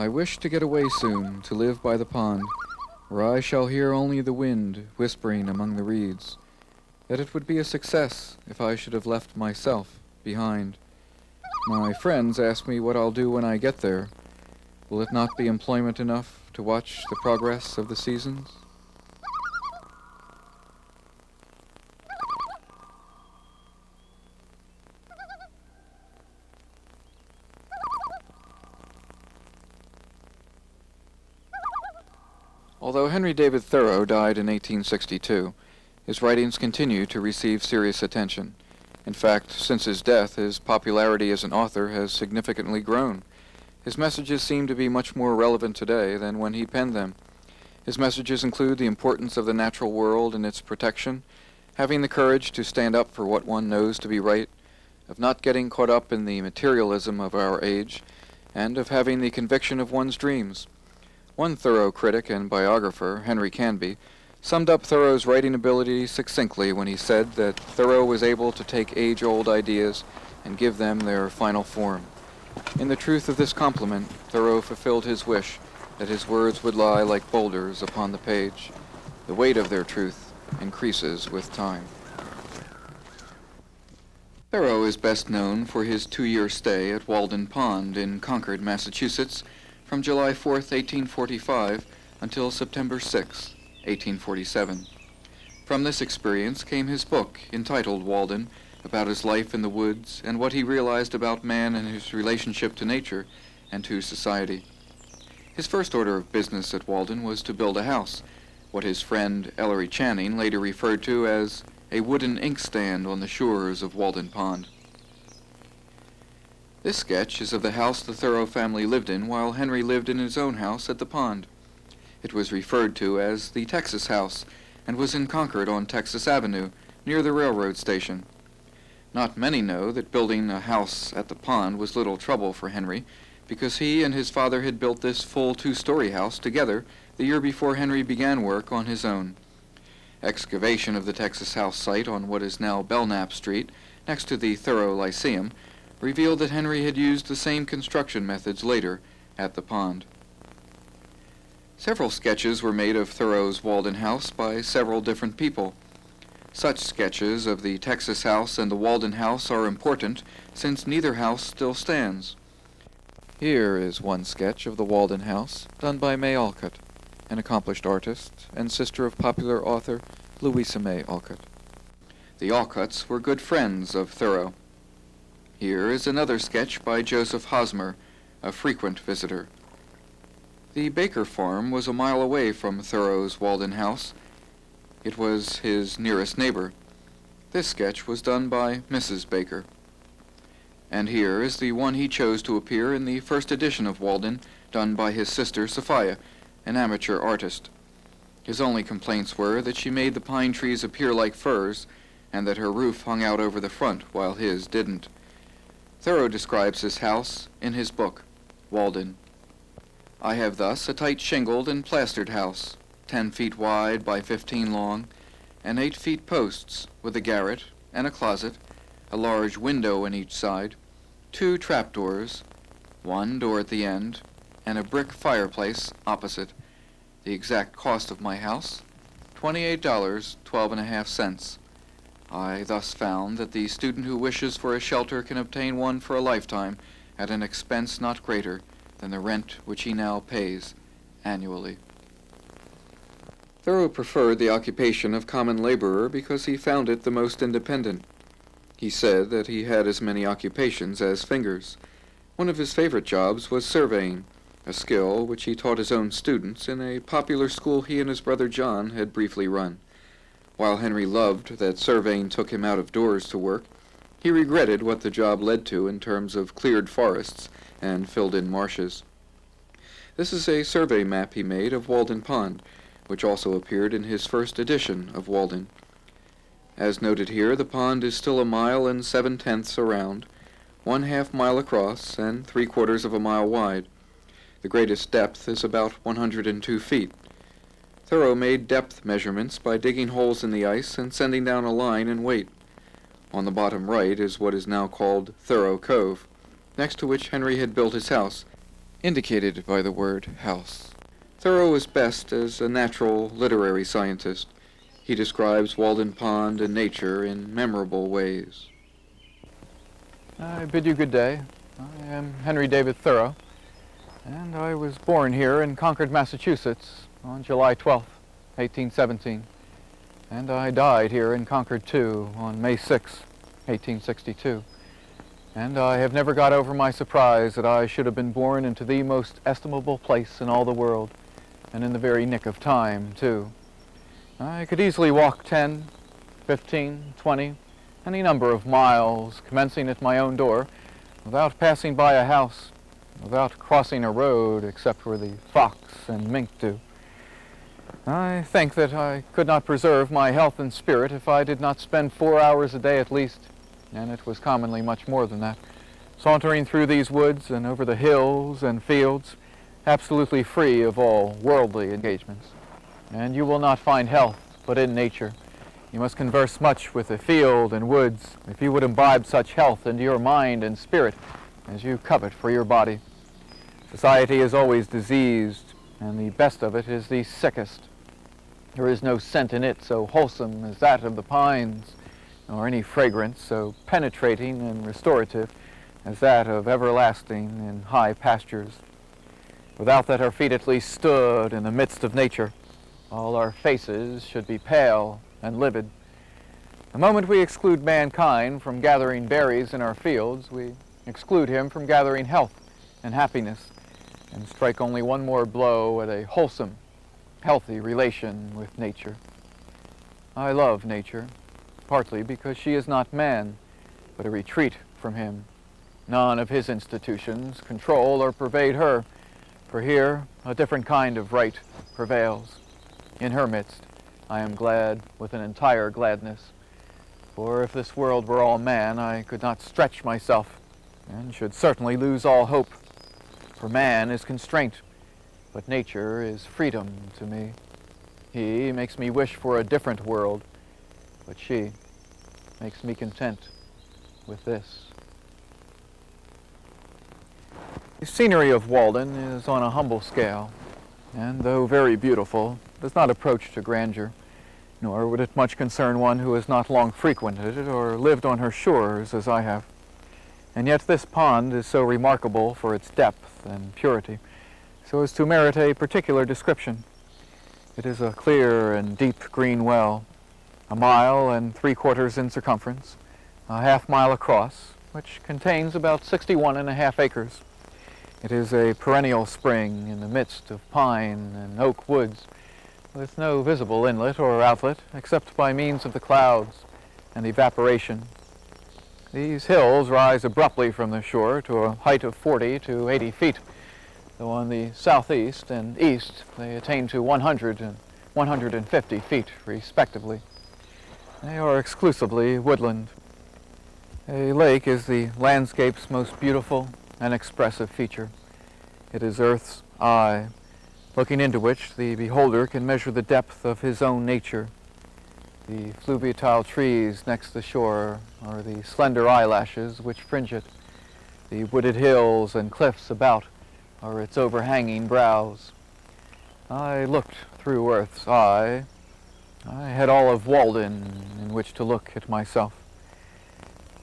I wish to get away soon, to live by the pond, where I shall hear only the wind whispering among the reeds. That it would be a success if I should have left myself behind. My friends ask me what I'll do when I get there. Will it not be employment enough to watch the progress of the seasons? Although Henry David Thoreau died in 1862, his writings continue to receive serious attention. In fact, since his death, his popularity as an author has significantly grown. His messages seem to be much more relevant today than when he penned them. His messages include the importance of the natural world and its protection, having the courage to stand up for what one knows to be right, of not getting caught up in the materialism of our age, and of having the conviction of one's dreams. One Thoreau critic and biographer, Henry Canby, summed up Thoreau's writing ability succinctly when he said that Thoreau was able to take age-old ideas and give them their final form. In the truth of this compliment, Thoreau fulfilled his wish that his words would lie like boulders upon the page. The weight of their truth increases with time. Thoreau is best known for his 2-year stay at Walden Pond in Concord, Massachusetts, from July 4, 1845, until September 6, 1847. From this experience came his book, entitled Walden, about his life in the woods and what he realized about man and his relationship to nature and to society. His first order of business at Walden was to build a house, what his friend Ellery Channing later referred to as a wooden inkstand on the shores of Walden Pond. This sketch is of the house the Thoreau family lived in while Henry lived in his own house at the pond. It was referred to as the Texas House and was in Concord on Texas Avenue, near the railroad station. Not many know that building a house at the pond was little trouble for Henry, because he and his father had built this full 2-story house together the year before Henry began work on his own. Excavation of the Texas House site on what is now Belknap Street, next to the Thoreau Lyceum, revealed that Henry had used the same construction methods later at the pond. Several sketches were made of Thoreau's Walden house by several different people. Such sketches of the Texas house and the Walden house are important, since neither house still stands. Here is one sketch of the Walden house, done by May Alcott, an accomplished artist and sister of popular author Louisa May Alcott. The Alcotts were good friends of Thoreau. Here is another sketch by Joseph Hosmer, a frequent visitor. The Baker farm was a mile away from Thoreau's Walden house. It was his nearest neighbor. This sketch was done by Mrs. Baker. And here is the one he chose to appear in the first edition of Walden, done by his sister Sophia, an amateur artist. His only complaints were that she made the pine trees appear like firs, and that her roof hung out over the front while his didn't. Thoreau describes his house in his book, Walden. I have thus a tight shingled and plastered house, 10 feet wide by 15 long, and 8 feet posts, with a garret and a closet, a large window in each side, 2 trapdoors, 1 door at the end, and a brick fireplace opposite. The exact cost of my house, $28.12.5. I thus found that the student who wishes for a shelter can obtain one for a lifetime at an expense not greater than the rent which he now pays annually. Thoreau preferred the occupation of common laborer because he found it the most independent. He said that he had as many occupations as fingers. One of his favorite jobs was surveying, a skill which he taught his own students in a popular school he and his brother John had briefly run. While Henry loved that surveying took him out of doors to work, he regretted what the job led to in terms of cleared forests and filled-in marshes. This is a survey map he made of Walden Pond, which also appeared in his first edition of Walden. As noted here, the pond is still 1 7/10 miles around, 1/2 mile across, and 3/4 of a mile wide. The greatest depth is about 102 feet. Thoreau made depth measurements by digging holes in the ice and sending down a line and weight. On the bottom right is what is now called Thoreau Cove, next to which Henry had built his house. indicated by the word house. Thoreau is best as a natural literary scientist. He describes Walden Pond and nature in memorable ways. I bid you good day. I am Henry David Thoreau, and I was born here in Concord, Massachusetts on July 12th, 1817, and I died here in Concord, too, on May 6th, 1862. And I have never got over my surprise that I should have been born into the most estimable place in all the world, and in the very nick of time, too. I could easily walk 10, 15, 20, any number of miles, commencing at my own door, without passing by a house, without crossing a road, except where the fox and mink do. I think that I could not preserve my health and spirit if I did not spend 4 hours a day at least, and it was commonly much more than that, sauntering through these woods and over the hills and fields, absolutely free of all worldly engagements. And you will not find health but in nature. You must converse much with the field and woods if you would imbibe such health into your mind and spirit as you covet for your body. Society is always diseased, and the best of it is the sickest. There is no scent in it so wholesome as that of the pines, nor any fragrance so penetrating and restorative as that of everlasting and high pastures. Without that our feet at least stood in the midst of nature, all our faces should be pale and livid. The moment we exclude mankind from gathering berries in our fields, we exclude him from gathering health and happiness, and strike only one more blow at a wholesome, healthy relation with nature. I love nature, partly because she is not man, but a retreat from him. None of his institutions control or pervade her, for here a different kind of right prevails. In her midst, I am glad with an entire gladness, for if this world were all man, I could not stretch myself, and should certainly lose all hope. For man is constraint, but nature is freedom to me. He makes me wish for a different world, but she makes me content with this. The scenery of Walden is on a humble scale, and though very beautiful, does not approach to grandeur, nor would it much concern one who has not long frequented it or lived on her shores as I have. And yet this pond is so remarkable for its depth and purity, so as to merit a particular description. It is a clear and deep green well, 1 3/4 miles in circumference, a half-mile across, which contains about 61½ acres. It is a perennial spring in the midst of pine and oak woods, with no visible inlet or outlet except by means of the clouds and evaporation. These hills rise abruptly from the shore to a height of 40 to 80 feet, though on the southeast and east they attain to 100 and 150 feet respectively. They are exclusively woodland. A lake is the landscape's most beautiful and expressive feature. It is Earth's eye, looking into which the beholder can measure the depth of his own nature. The fluviatile trees next the shore are the slender eyelashes which fringe it. The wooded hills and cliffs about are its overhanging brows. I looked through Earth's eye. I had all of Walden in which to look at myself.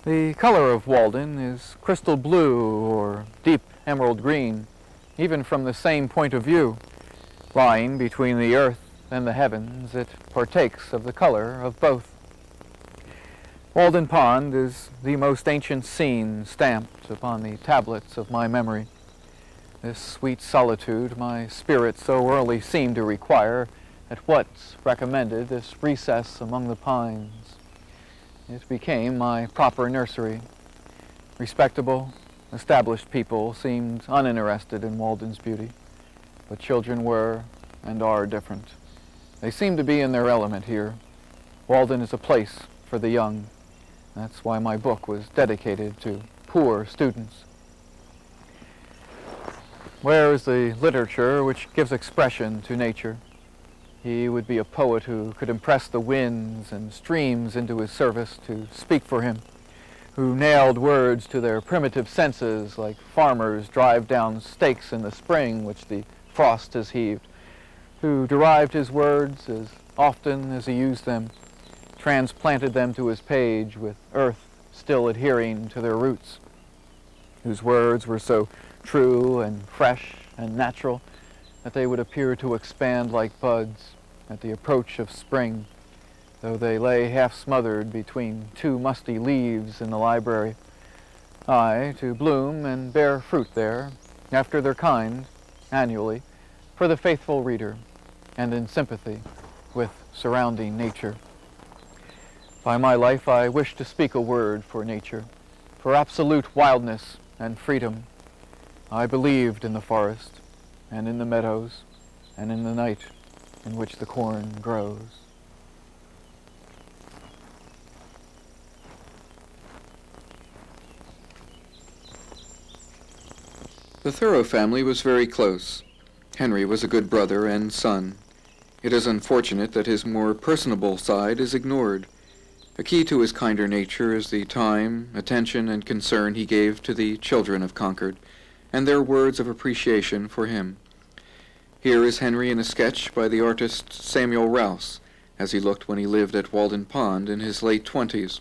The color of Walden is crystal blue or deep emerald green, even from the same point of view. Lying between the earth and the heavens, it partakes of the color of both. Walden Pond is the most ancient scene stamped upon the tablets of my memory. This sweet solitude my spirit so early seemed to require at once recommended this recess among the pines. It became my proper nursery. Respectable, established people seemed uninterested in Walden's beauty, but children were and are different. They seem to be in their element here. Walden is a place for the young. That's why my book was dedicated to poor students. Where is the literature which gives expression to nature? He would be a poet who could impress the winds and streams into his service to speak for him, who nailed words to their primitive senses like farmers drive down stakes in the spring which the frost has heaved, who derived his words as often as he used them, transplanted them to his page with earth still adhering to their roots, whose words were so true and fresh and natural that they would appear to expand like buds at the approach of spring, though they lay half smothered between two musty leaves in the library, aye, to bloom and bear fruit there, after their kind, annually, for the faithful reader, and in sympathy with surrounding nature. By my life I wish to speak a word for nature, for absolute wildness and freedom. I believed in the forest, and in the meadows, and in the night in which the corn grows. The Thoreau family was very close. Henry was a good brother and son. It is unfortunate that his more personable side is ignored. A key to his kinder nature is the time, attention, and concern he gave to the children of Concord, and their words of appreciation for him. Here is Henry in a sketch by the artist Samuel Rouse, as he looked when he lived at Walden Pond in his late 20s.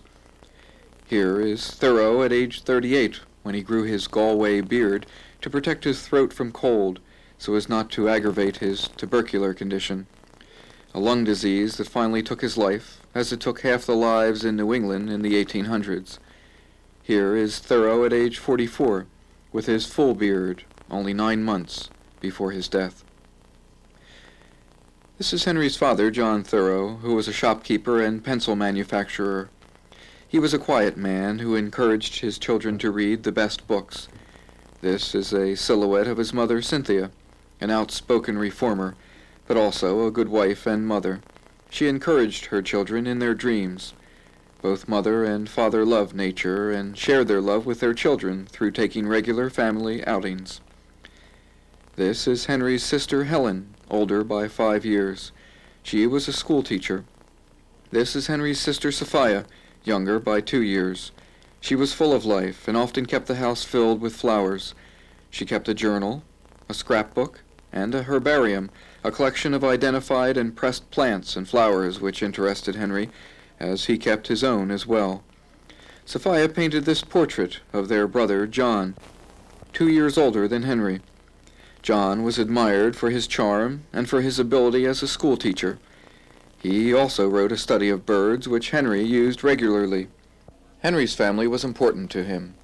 Here is Thoreau at age 38, when he grew his Galway beard to protect his throat from cold, so as not to aggravate his tubercular condition, a lung disease that finally took his life, as it took half the lives in New England in the 1800s. Here is Thoreau at age 44, with his full beard, only 9 months before his death. This is Henry's father, John Thoreau, who was a shopkeeper and pencil manufacturer. He was a quiet man who encouraged his children to read the best books. This is a silhouette of his mother, Cynthia, an outspoken reformer, but also a good wife and mother. She encouraged her children in their dreams. Both mother and father loved nature and shared their love with their children through taking regular family outings. This is Henry's sister Helen, older by 5 years. She was a school teacher. This is Henry's sister Sophia, younger by 2 years. She was full of life and often kept the house filled with flowers. She kept a journal, a scrapbook, and a herbarium, a collection of identified and pressed plants and flowers which interested Henry, as he kept his own as well. Sophia painted this portrait of their brother John, 2 years older than Henry. John was admired for his charm and for his ability as a schoolteacher. He also wrote a study of birds which Henry used regularly. Henry's family was important to him.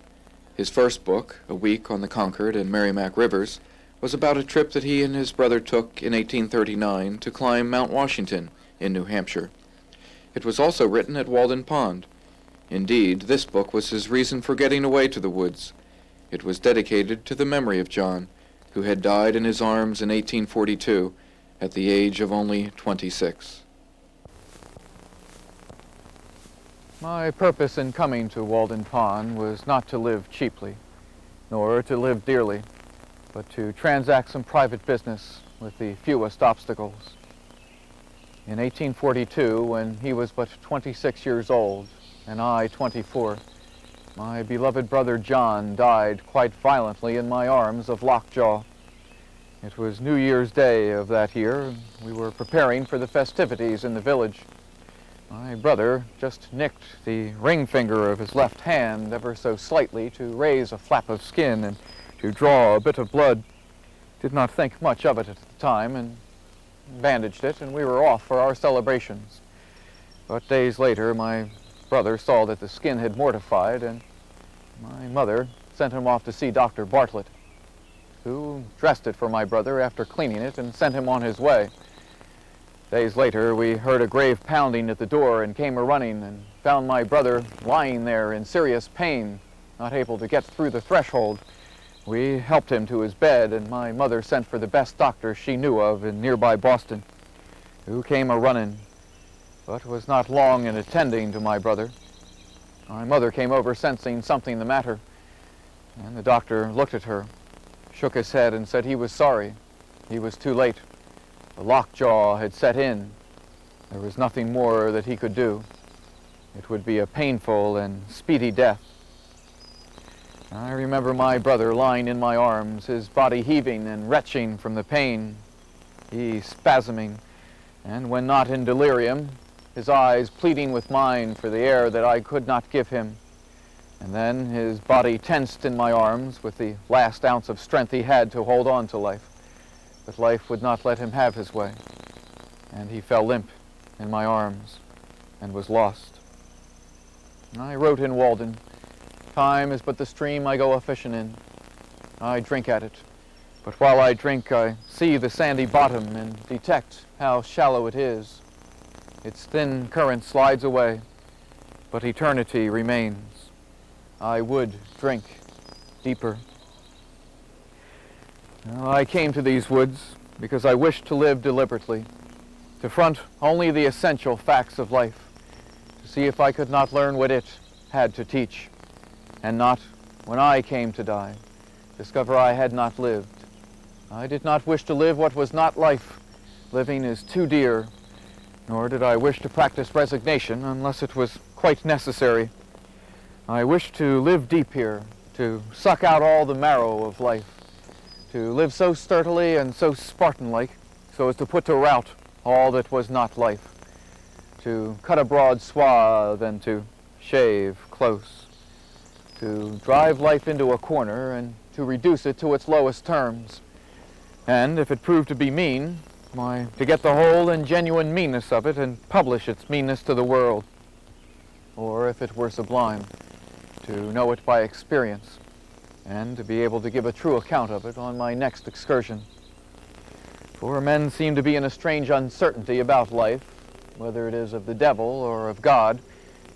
His first book, A Week on the Concord and Merrimack Rivers, was about a trip that he and his brother took in 1839 to climb Mount Washington in New Hampshire. It was also written at Walden Pond. Indeed, this book was his reason for getting away to the woods. It was dedicated to the memory of John, who had died in his arms in 1842 at the age of only 26. My purpose in coming to Walden Pond was not to live cheaply, nor to live dearly, but to transact some private business with the fewest obstacles. In 1842, when he was but 26 years old, and I 24, my beloved brother John died quite violently in my arms of lockjaw. It was New Year's Day of that year. We were preparing for the festivities in the village. My brother just nicked the ring finger of his left hand ever so slightly to raise a flap of skin and to draw a bit of blood. Did not think much of it at the time and bandaged it, and we were off for our celebrations. But days later, my brother saw that the skin had mortified, and my mother sent him off to see Dr. Bartlett, who dressed it for my brother after cleaning it and sent him on his way. Days later, we heard a grave pounding at the door and came a-running and found my brother lying there in serious pain, not able to get through the threshold. We helped him to his bed, and my mother sent for the best doctor she knew of in nearby Boston, who came a-running, but was not long in attending to my brother. My mother came over sensing something the matter, and the doctor looked at her, shook his head, and said he was sorry. He was too late. The lockjaw had set in. There was nothing more that he could do. It would be a painful and speedy death. I remember my brother lying in my arms, his body heaving and retching from the pain, he spasming, and when not in delirium, his eyes pleading with mine for the air that I could not give him. And then his body tensed in my arms with the last ounce of strength he had to hold on to life. But life would not let him have his way, and he fell limp in my arms and was lost. And I wrote in Walden, "Time is but the stream I go a-fishing in. I drink at it, but while I drink I see the sandy bottom and detect how shallow it is. Its thin current slides away, but eternity remains. I would drink deeper." Now, I came to these woods because I wished to live deliberately, to front only the essential facts of life, to see if I could not learn what it had to teach, and not, when I came to die, discover I had not lived. I did not wish to live what was not life. Living is too dear, nor did I wish to practice resignation unless it was quite necessary. I wished to live deep here, to suck out all the marrow of life, to live so sturdily and so Spartan-like, so as to put to rout all that was not life, to cut a broad swath and to shave close, to drive life into a corner and to reduce it to its lowest terms, and if it proved to be mean, why, to get the whole and genuine meanness of it and publish its meanness to the world, or if it were sublime, to know it by experience, and to be able to give a true account of it on my next excursion. For men seem to be in a strange uncertainty about life, whether it is of the devil or of God,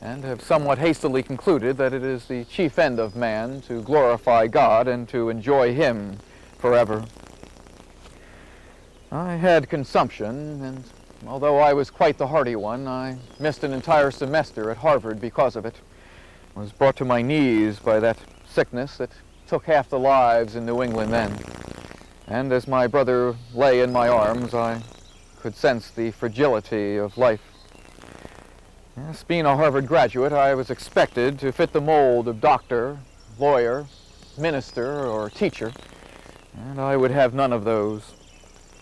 and have somewhat hastily concluded that it is the chief end of man to glorify God and to enjoy Him forever. I had consumption, and although I was quite the hardy one, I missed an entire semester at Harvard because of it. I was brought to my knees by that sickness that took half the lives in New England then. And as my brother lay in my arms, I could sense the fragility of life. Yes, being a Harvard graduate, I was expected to fit the mold of doctor, lawyer, minister, or teacher, and I would have none of those.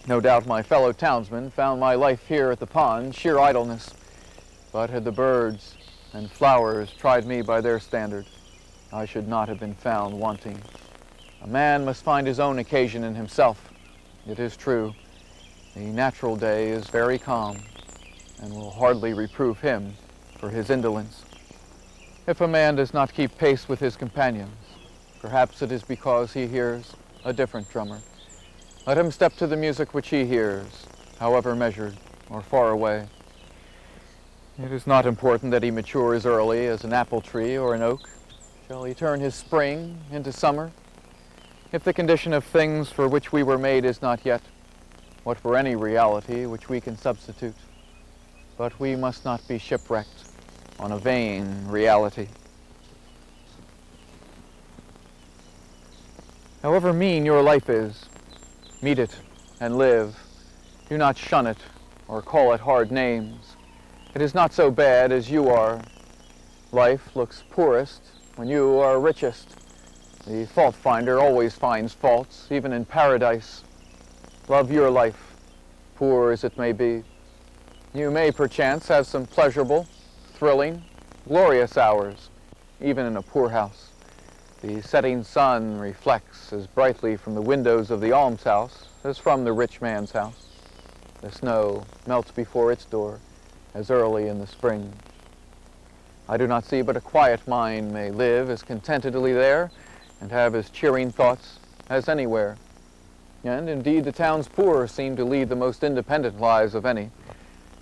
No doubt my fellow townsmen found my life here at the pond sheer idleness, but had the birds and flowers tried me by their standard, I should not have been found wanting. A man must find his own occasion in himself. It is true, the natural day is very calm, and will hardly reprove him for his indolence. If a man does not keep pace with his companions, perhaps it is because he hears a different drummer. Let him step to the music which he hears, however measured or far away. It is not important that he matures early as an apple tree or an oak. Shall he turn his spring into summer? If the condition of things for which we were made is not yet, what were any reality which we can substitute? But we must not be shipwrecked on a vain reality. However mean your life is, meet it and live. Do not shun it or call it hard names. It is not so bad as you are. Life looks poorest when you are richest. The fault finder always finds faults, even in paradise. Love your life, poor as it may be. You may perchance have some pleasurable, thrilling, glorious hours, even in a poor house. The setting sun reflects as brightly from the windows of the almshouse as from the rich man's house. The snow melts before its door as early in the spring. I do not see but a quiet mind may live as contentedly there and have as cheering thoughts as anywhere. And indeed the town's poor seem to lead the most independent lives of any.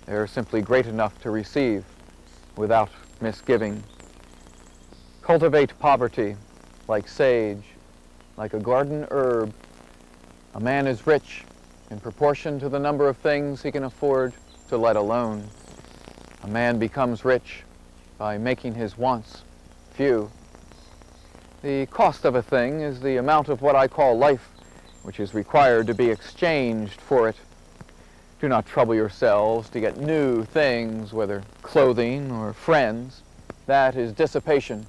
They are simply great enough to receive without misgiving. Cultivate poverty like sage, like a garden herb. A man is rich in proportion to the number of things he can afford to let alone. A man becomes rich by making his wants few. The cost of a thing is the amount of what I call life, which is required to be exchanged for it. Do not trouble yourselves to get new things, whether clothing or friends. That is dissipation.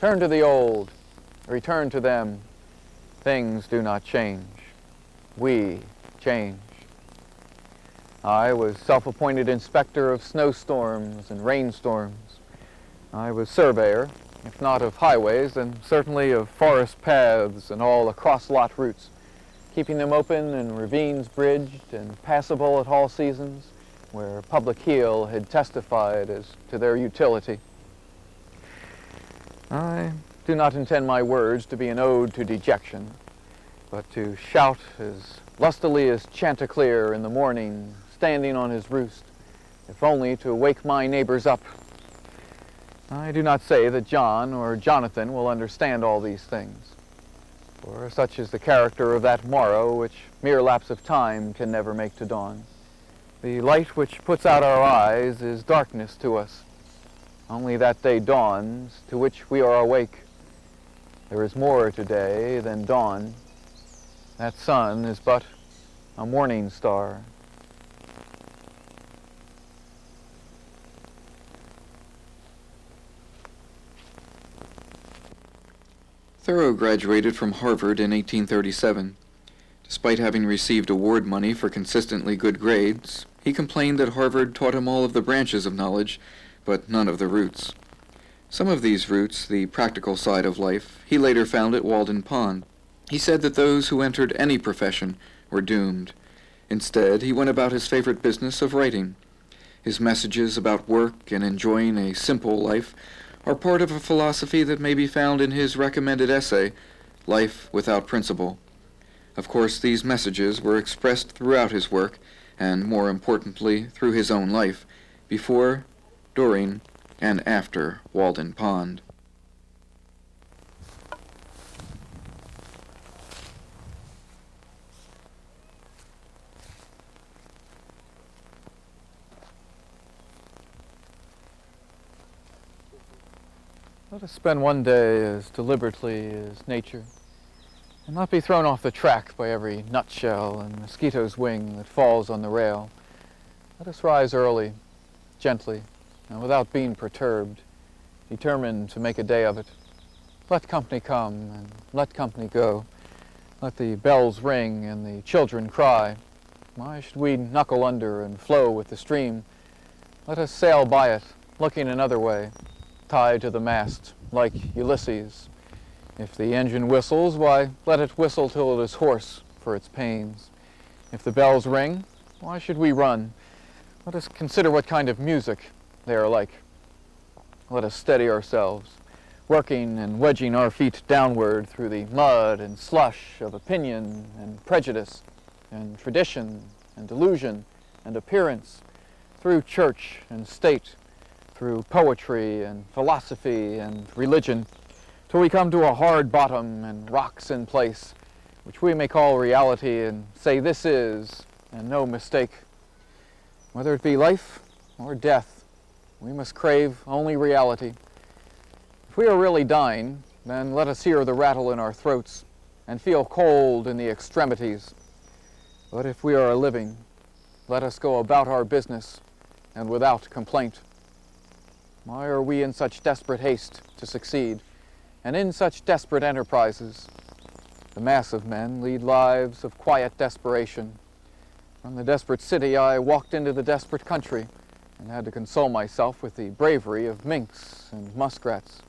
Turn to the old. return to them, things do not change. We change. I was self-appointed inspector of snowstorms and rainstorms. I was surveyor, if not of highways, then certainly of forest paths and all the cross-lot routes, keeping them open and ravines bridged and passable at all seasons, where public heel had testified as to their utility. I do not intend my words to be an ode to dejection, but to shout as lustily as Chanticleer in the morning, standing on his roost, if only to wake my neighbors up. I do not say that John or Jonathan will understand all these things, for such is the character of that morrow which mere lapse of time can never make to dawn. The light which puts out our eyes is darkness to us. Only that day dawns to which we are awake. There is more today than dawn. That sun is but a morning star. Thoreau graduated from Harvard in 1837. Despite having received award money for consistently good grades, he complained that Harvard taught him all of the branches of knowledge, but none of the roots. Some of these roots, the practical side of life, he later found at Walden Pond. He said that those who entered any profession were doomed. Instead, he went about his favorite business of writing. His messages about work and enjoying a simple life are part of a philosophy that may be found in his recommended essay, Life Without Principle. Of course, these messages were expressed throughout his work, and more importantly, through his own life, before, during, and after Walden Pond. Let us spend one day as deliberately as nature, and not be thrown off the track by every nutshell and mosquito's wing that falls on the rail. Let us rise early, gently, and without being perturbed, determined to make a day of it. Let company come and let company go. Let the bells ring and the children cry. Why should we knuckle under and flow with the stream? Let us sail by it, looking another way, tied to the mast, like Ulysses. If the engine whistles, why, let it whistle till it is hoarse for its pains. If the bells ring, why should we run? Let us consider what kind of music they are like. Let us steady ourselves, working and wedging our feet downward through the mud and slush of opinion and prejudice and tradition and delusion and appearance, through church and state, through poetry and philosophy and religion, till we come to a hard bottom and rocks in place, which we may call reality and say this is, and no mistake. Whether it be life or death, we must crave only reality. If we are really dying, then let us hear the rattle in our throats and feel cold in the extremities. But if we are living, let us go about our business and without complaint. Why are we in such desperate haste to succeed, and in such desperate enterprises? The mass of men lead lives of quiet desperation. From the desperate city I walked into the desperate country, and had to console myself with the bravery of minks and muskrats.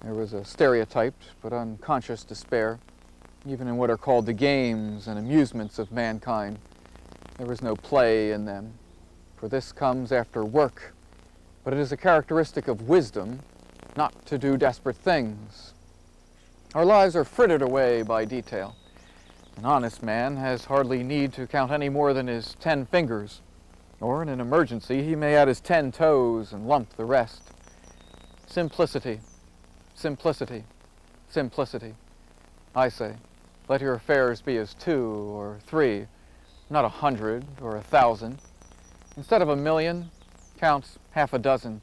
There was a stereotyped but unconscious despair, even in what are called the games and amusements of mankind. There was no play in them, for this comes after work. But it is a characteristic of wisdom not to do desperate things. Our lives are frittered away by detail. An honest man has hardly need to count any more than his 10 fingers, or in an emergency he may add his 10 toes and lump the rest. Simplicity, simplicity, simplicity. I say, let your affairs be as 2 or 3, not 100 or 1,000. Instead of 1,000,000, count half a dozen,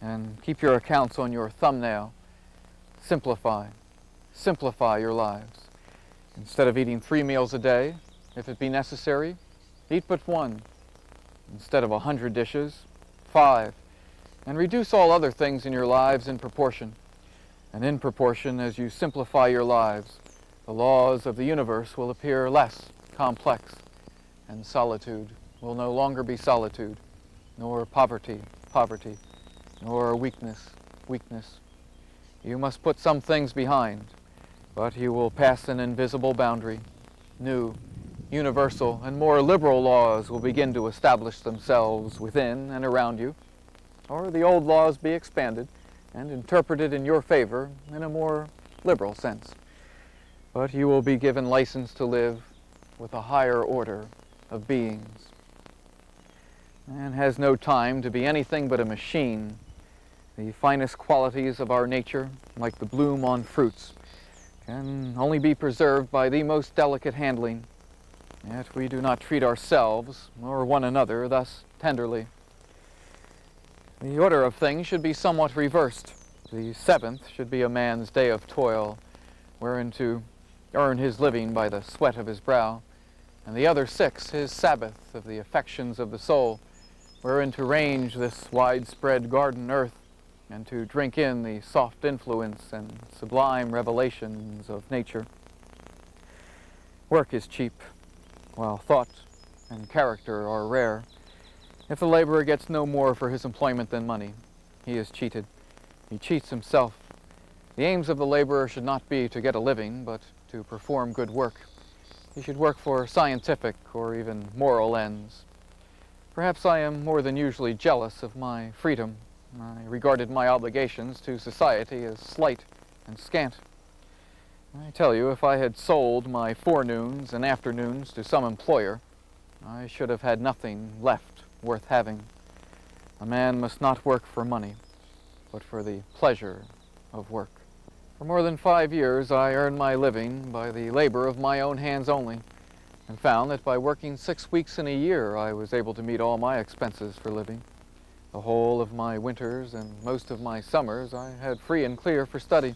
and keep your accounts on your thumbnail. Simplify, simplify your lives. Instead of eating 3 meals a day, if it be necessary, eat but 1. Instead of 100 dishes, 5, and reduce all other things in your lives in proportion. And in proportion as you simplify your lives, the laws of the universe will appear less complex, and solitude will no longer be solitude, nor poverty, poverty, nor weakness, weakness. You must put some things behind, but you will pass an invisible boundary. New, universal, and more liberal laws will begin to establish themselves within and around you, or the old laws be expanded and interpreted in your favor in a more liberal sense. But you will be given license to live with a higher order of beings. Man has no time to be anything but a machine. The finest qualities of our nature, like the bloom on fruits, can only be preserved by the most delicate handling. Yet we do not treat ourselves or one another thus tenderly. The order of things should be somewhat reversed. The seventh should be a man's day of toil, wherein to earn his living by the sweat of his brow, and the other six his Sabbath of the affections of the soul, wherein to range this widespread garden earth, and to drink in the soft influence and sublime revelations of nature. Work is cheap, while thought and character are rare. If the laborer gets no more for his employment than money, he is cheated. He cheats himself. The aims of the laborer should not be to get a living, but to perform good work. He should work for scientific or even moral ends. Perhaps I am more than usually jealous of my freedom. I regarded my obligations to society as slight and scant. I tell you, if I had sold my forenoons and afternoons to some employer, I should have had nothing left worth having. A man must not work for money, but for the pleasure of work. For more than 5 years I earned my living by the labor of my own hands only, and found that by working 6 weeks in a year I was able to meet all my expenses for living. The whole of my winters and most of my summers I had free and clear for study.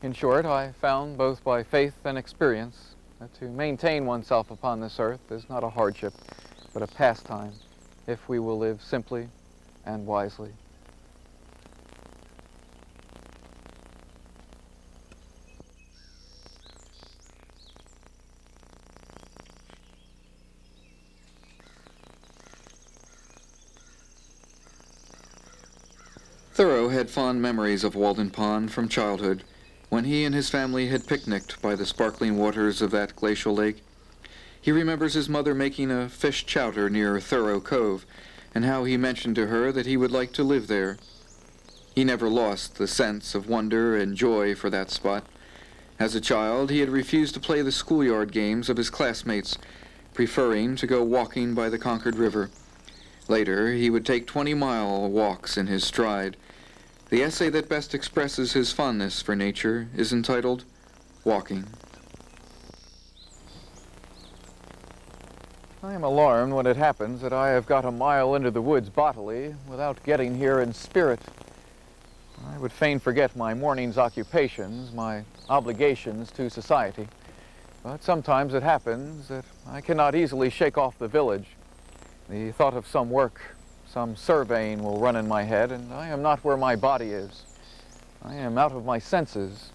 In short, I found both by faith and experience that to maintain oneself upon this earth is not a hardship, but a pastime, if we will live simply and wisely. Thoreau had fond memories of Walden Pond from childhood, when he and his family had picnicked by the sparkling waters of that glacial lake. He remembers his mother making a fish chowder near Thoreau Cove, and how he mentioned to her that he would like to live there. He never lost the sense of wonder and joy for that spot. As a child, he had refused to play the schoolyard games of his classmates, preferring to go walking by the Concord River. Later, he would take 20-mile walks in his stride. The essay that best expresses his fondness for nature is entitled Walking. I am alarmed when it happens that I have got a mile into the woods bodily without getting here in spirit. I would fain forget my morning's occupations, my obligations to society, but sometimes it happens that I cannot easily shake off the village. The thought of some work, some surveying will run in my head, and I am not where my body is. I am out of my senses.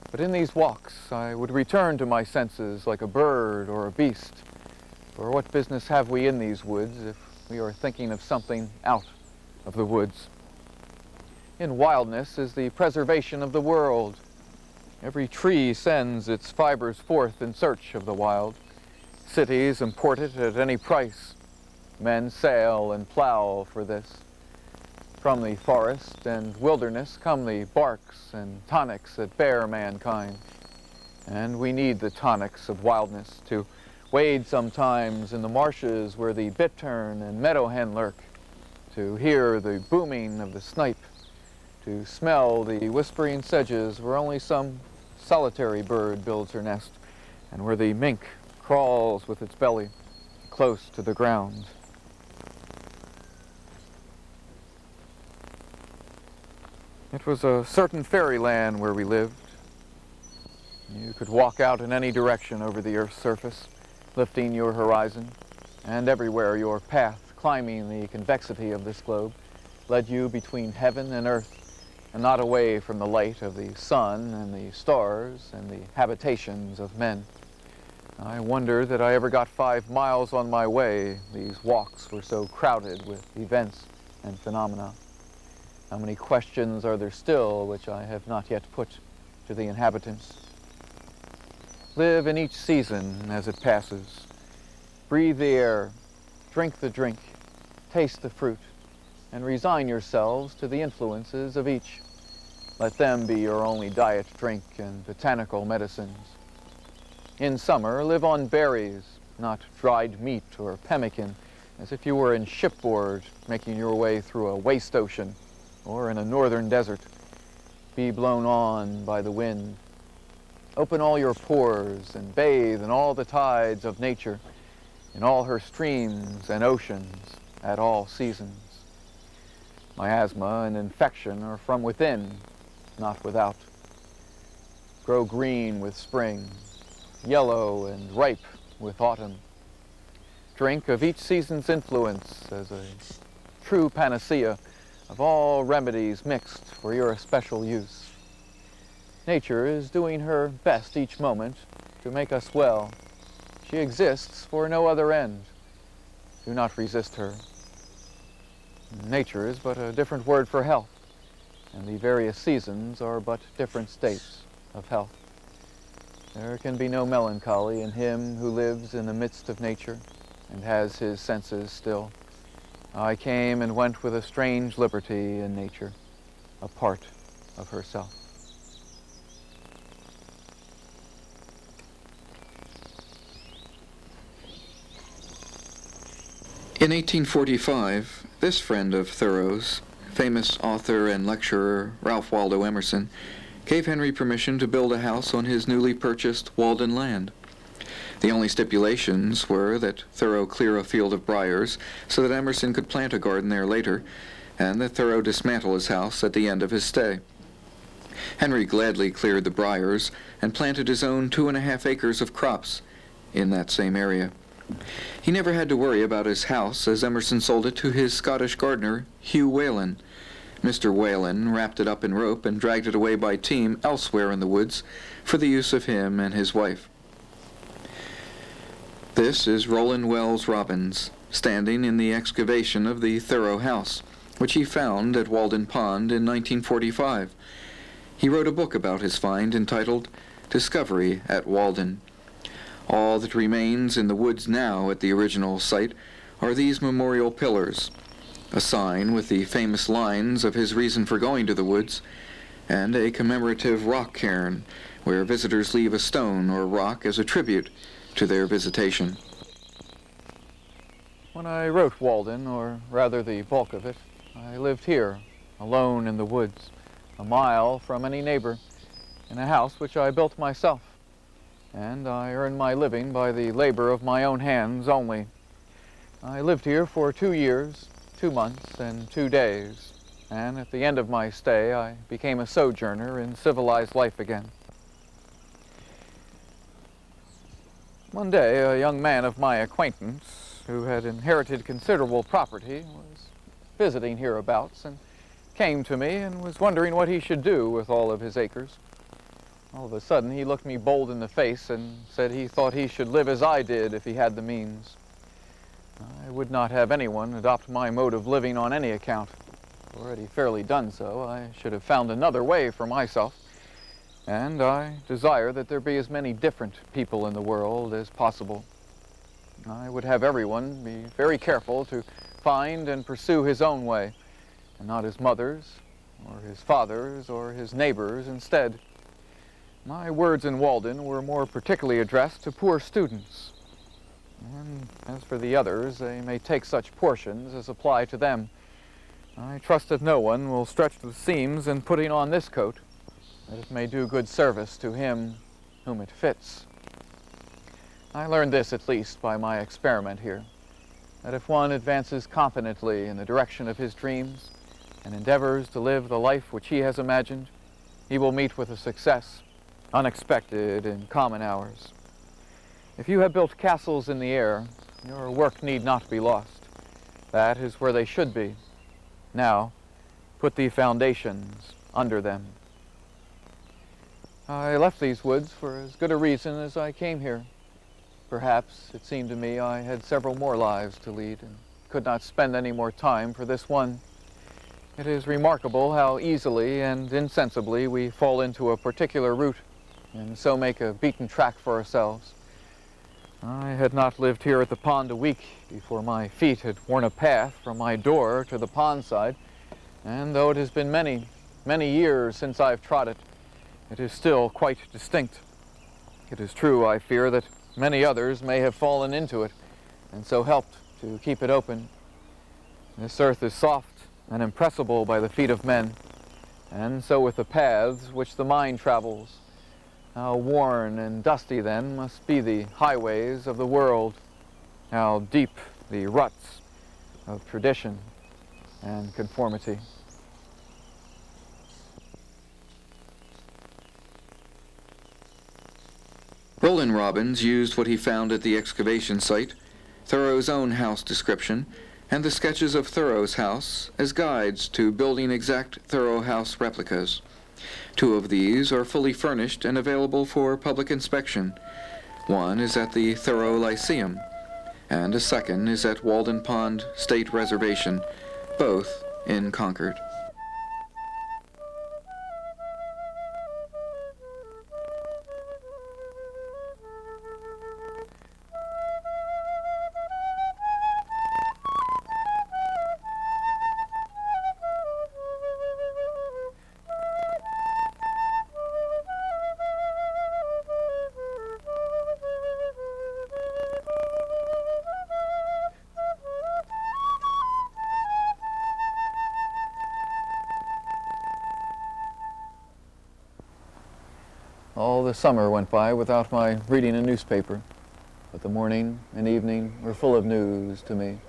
But in these walks, I would return to my senses like a bird or a beast. For what business have we in these woods if we are thinking of something out of the woods? In wildness is the preservation of the world. Every tree sends its fibers forth in search of the wild. Cities import it at any price. Men sail and plow for this. From the forest and wilderness come the barks and tonics that bear mankind. And we need the tonics of wildness to wade sometimes in the marshes where the bittern and meadowhen lurk, to hear the booming of the snipe, to smell the whispering sedges where only some solitary bird builds her nest, and where the mink crawls with its belly close to the ground. It was a certain fairyland where we lived. You could walk out in any direction over the earth's surface, lifting your horizon, and everywhere your path, climbing the convexity of this globe, led you between heaven and earth, and not away from the light of the sun and the stars and the habitations of men. I wonder that I ever got 5 miles on my way. These walks were so crowded with events and phenomena. How many questions are there still which I have not yet put to the inhabitants? Live in each season as it passes. Breathe the air, drink the drink, taste the fruit, and resign yourselves to the influences of each. Let them be your only diet, drink, and botanical medicines. In summer, live on berries, not dried meat or pemmican, as if you were in shipboard, making your way through a waste ocean, or in a northern desert. Be blown on by the wind. Open all your pores and bathe in all the tides of nature, in all her streams and oceans, at all seasons. Miasma and infection are from within, not without. Grow green with spring, yellow and ripe with autumn. Drink of each season's influence as a true panacea of all remedies mixed for your especial use. Nature is doing her best each moment to make us well. She exists for no other end. Do not resist her. Nature is but a different word for health, and the various seasons are but different states of health. There can be no melancholy in him who lives in the midst of nature and has his senses still. I came and went with a strange liberty in nature, a part of herself. In 1845, this friend of Thoreau's, famous author and lecturer Ralph Waldo Emerson, gave Henry permission to build a house on his newly purchased Walden land. The only stipulations were that Thoreau clear a field of briars so that Emerson could plant a garden there later, and that Thoreau dismantle his house at the end of his stay. Henry gladly cleared the briars and planted his own 2.5 acres of crops in that same area. He never had to worry about his house, as Emerson sold it to his Scottish gardener, Hugh Whalen. Mr. Whalen wrapped it up in rope and dragged it away by team elsewhere in the woods for the use of him and his wife. This is Roland Wells Robbins, standing in the excavation of the Thoreau house, which he found at Walden Pond in 1945. He wrote a book about his find entitled Discovery at Walden. All that remains in the woods now at the original site are these memorial pillars, a sign with the famous lines of his reason for going to the woods, and a commemorative rock cairn where visitors leave a stone or rock as a tribute to their visitation. When I wrote Walden, or rather the bulk of it, I lived here, alone in the woods, a mile from any neighbor, in a house which I built myself, and I earned my living by the labor of my own hands only. I lived here for 2 years, 2 months, and 2 days, and at the end of my stay I became a sojourner in civilized life again. One day, a young man of my acquaintance, who had inherited considerable property, was visiting hereabouts and came to me and was wondering what he should do with all of his acres. All of a sudden, he looked me bold in the face and said he thought he should live as I did if he had the means. I would not have anyone adopt my mode of living on any account. Already fairly done so, I should have found another way for myself. And I desire that there be as many different people in the world as possible. I would have everyone be very careful to find and pursue his own way, and not his mother's, or his father's, or his neighbor's instead. My words in Walden were more particularly addressed to poor students. And as for the others, they may take such portions as apply to them. I trust that no one will stretch the seams in putting on this coat, that it may do good service to him whom it fits. I learned this, at least, by my experiment here, that if one advances confidently in the direction of his dreams and endeavors to live the life which he has imagined, he will meet with a success unexpected in common hours. If you have built castles in the air, your work need not be lost. That is where they should be. Now, put the foundations under them. I left these woods for as good a reason as I came here. Perhaps it seemed to me I had several more lives to lead and could not spend any more time for this one. It is remarkable how easily and insensibly we fall into a particular route and so make a beaten track for ourselves. I had not lived here at the pond a week before my feet had worn a path from my door to the pond side, and though it has been many, many years since I've trod it, it is still quite distinct. It is true, I fear, that many others may have fallen into it and so helped to keep it open. This earth is soft and impressible by the feet of men, and so with the paths which the mind travels. How worn and dusty then must be the highways of the world, how deep the ruts of tradition and conformity. Roland Robbins used what he found at the excavation site, Thoreau's own house description, and the sketches of Thoreau's house as guides to building exact Thoreau house replicas. 2 of these are fully furnished and available for public inspection. One is at the Thoreau Lyceum, and a second is at Walden Pond State Reservation, both in Concord. All the summer went by without my reading a newspaper, but the morning and evening were full of news to me.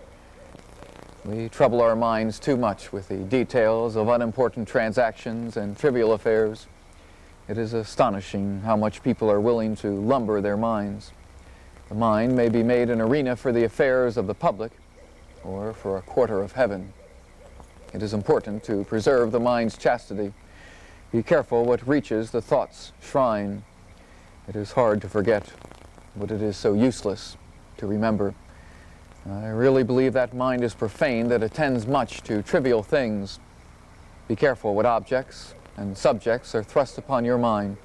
We trouble our minds too much with the details of unimportant transactions and trivial affairs. It is astonishing how much people are willing to lumber their minds. The mind may be made an arena for the affairs of the public or for a quarter of heaven. It is important to preserve the mind's chastity. Be careful what reaches the thought's shrine. It is hard to forget, but it is so useless to remember. I really believe that mind is profane that attends much to trivial things. Be careful what objects and subjects are thrust upon your mind.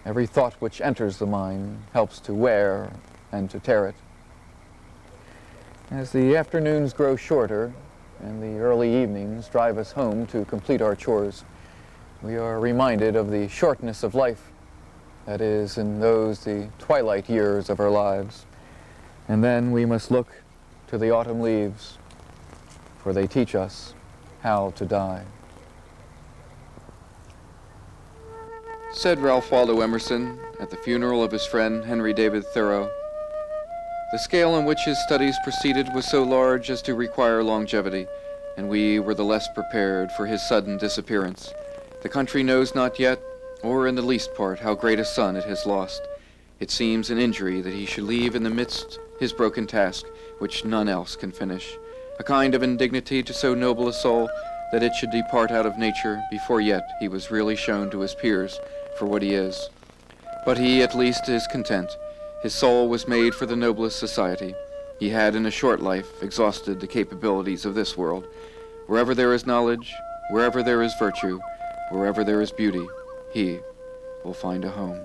Every thought which enters the mind helps to wear and to tear it. As the afternoons grow shorter and the early evenings drive us home to complete our chores, we are reminded of the shortness of life, that is, in those the twilight years of our lives. And then we must look to the autumn leaves, for they teach us how to die. Said Ralph Waldo Emerson at the funeral of his friend Henry David Thoreau, "The scale on which his studies proceeded was so large as to require longevity, and we were the less prepared for his sudden disappearance. The country knows not yet, or in the least part, how great a son it has lost. It seems an injury that he should leave in the midst his broken task, which none else can finish, a kind of indignity to so noble a soul, that it should depart out of nature before yet he was really shown to his peers for what he is. But he at least is content. His soul was made for the noblest society. He had in a short life exhausted the capabilities of this world. Wherever there is knowledge, wherever there is virtue, wherever there is beauty, he will find a home."